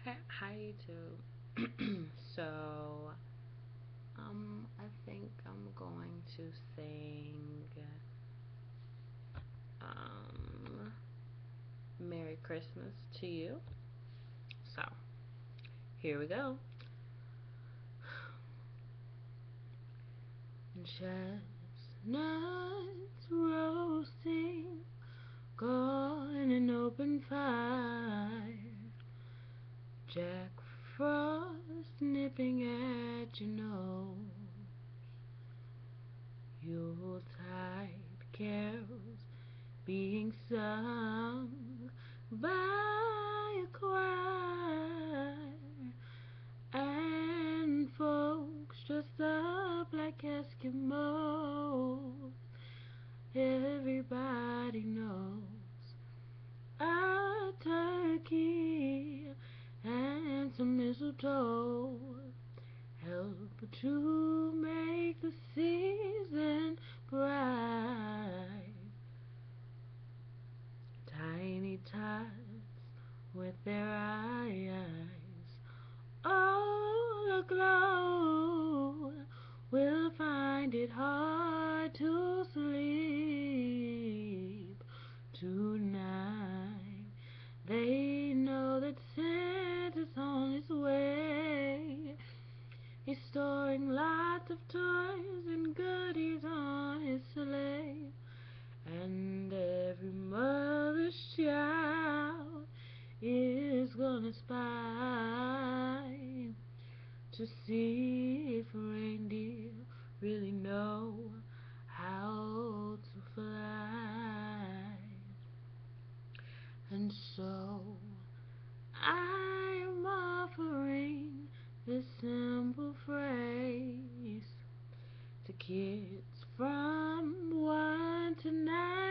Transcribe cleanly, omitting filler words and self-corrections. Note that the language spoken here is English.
Hi YouTube. So, I think I'm going to sing, um, Merry Christmas to you. So, here we go. Chestnuts roasting, corn and open fire, Jack Frost nipping at your nose, Yuletide carols being sung by a choir, and folks dressed up like Eskimos. Everybody knows a turkey and some mistletoe help to make the season bright. Tiny tots with their eyes all aglow will find it hard to sleep tonight. They know that Santa's on his way. He's storing lots of toys and goodies on his sleigh. And every mother's child is gonna spy to see if reindeer really know how to fly. And so I'm offering this simple phrase to kids from 1 to 9.